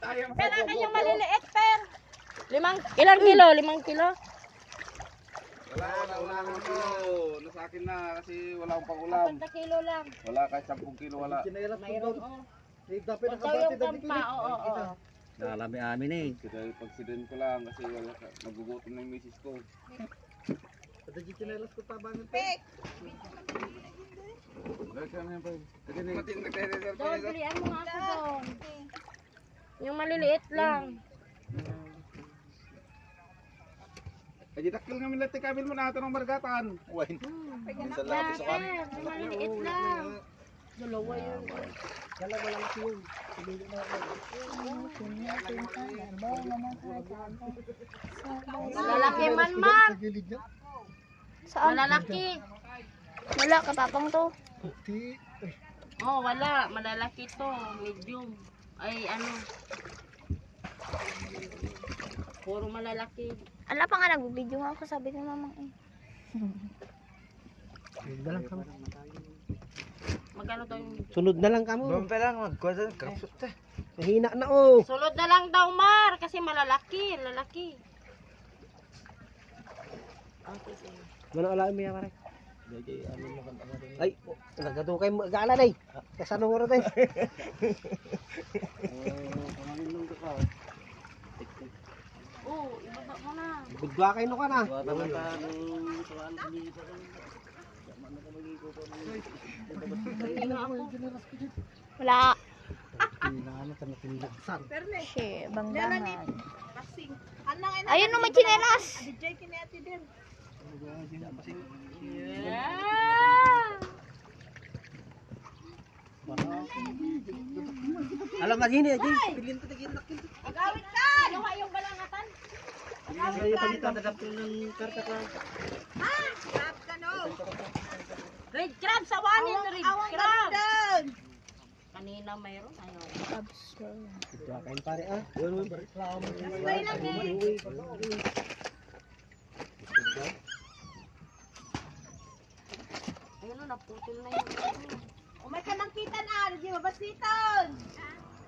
Per, akin yung maliliit, per. Ilang kilo? 5 kilo? Wala akong kilo. Nasa akin na kasi wala akong pangulam. 50 kilo lang. Wala kahit 10 kilo wala. Mayroon, oh. Dapat Ito yung kampa, oo. Nalami amin eh. Kasi pagsidin ko lang kasi wala nagugutom na yung misis ko. Ada chinelas ko pa banget. Doon, pilihan mo nga ako doon. Yung maliliit lang. Ay, dakil nga milati kabil mo na ito ng margatan. Wine. Bakit? Yung maliliit lang. Dalawa yun. Kala wala na yun. Malalaki man, Mar. Sa gilid niya. Malalaki. Wala, katapang to. Puti. Oh, wala. Malalaki to. Medium. Ay, ano. Puro malalaki. Ala pa nga, nag-video nga ako, sabi ni mamang eh. Sunod na lang kamo. Magkano daw yung... Sunod na lang kamo. Doon pa lang, magkwasan. Kapsot eh. Mahina na oh. Sulod na lang daw, Mar. Kasi malalaki. Lalaki. Okay, sige. Mana ala mi mare. Ay, nagado kay galan ay. Kasano mo rin. Oh, ibaba mo na. Budwa kay no ka na. Wala. Kailangan natin natinlagsan. Shit, banggangan. Ayun no, may chinelas. Yeah! Alam nga gini, pilin to tigil nakil. Agawit ka! Luha yung balangatan. Ay pagita dadapin ng karta ka. Red crab sa wanin, red crab. Kanina mayroon, ayaw. Budwa kay pare ah. Yun mo reklamo. Sabay lang eh. Ayun o, naputol na yung Umay ka mangkitan di mabasiton.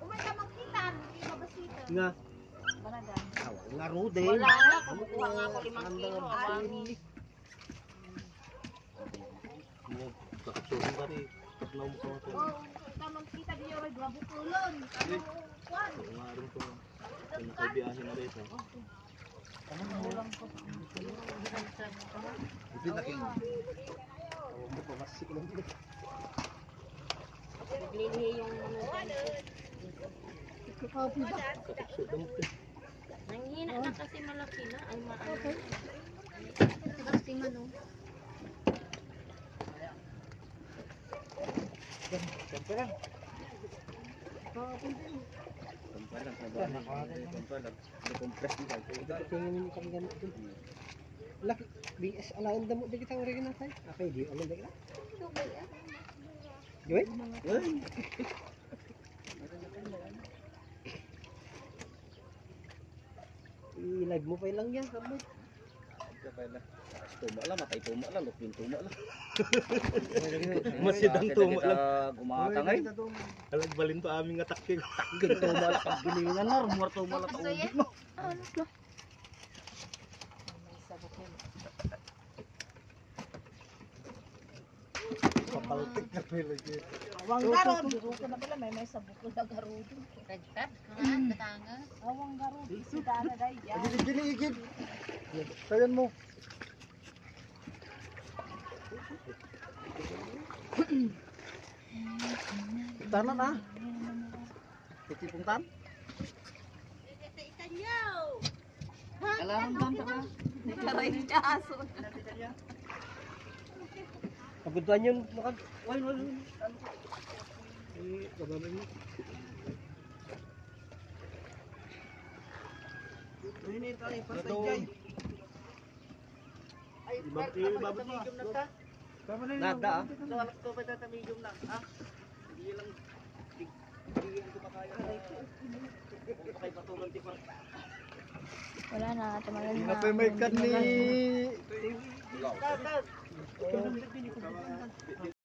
Umay ka mangkitan, di mabasiton. Nga. balaga. Nga rude. Wala na, kumukuha nga ako 5 kilo. Kakapsuhin pa rin. Pagnaw mo sa mga Oh, ka mangkita di oray dua butulon. Kamo kwan. Ngayon ko. Nakabiyahin na rin. Hindi na kin. Mo pa masik lang dito. Naglilihi yung nanghina na kasi malaki na. Ay, maano. Basti man oh. Laki, BS alain damo di kita ngeri na tay. Apa di alin dak. Joy? I-live mo pa lang yan, sabi. Tuma lang, matay tuma lang, lupin tuma lang. Masidang tuma lang. Gumatangay. Alag balin to aming atakin. Takgin tuma lang, pag gilingan na, rumor tuma lang, taugin mo. Ano no? Papaltik na pala lagi. Awang garod, duro ko na pala may sabuk ko na garod. Red crab? Katanga? Awang garod, sidana day. Gili igid. Sayan mo. Tana na. Titipong tan. Alam mo ba? Karay niya aso. Kabutuan yun. Wal. Kababan mo. Ini tali pasay jay. Ay, babot mo. Nada ah. Wala ko pa tatamigom na. Ah. Hindi lang hindi ko pa kaya. Kay patulan ti pa. Wala na, tumagal na. Napay may kan ni.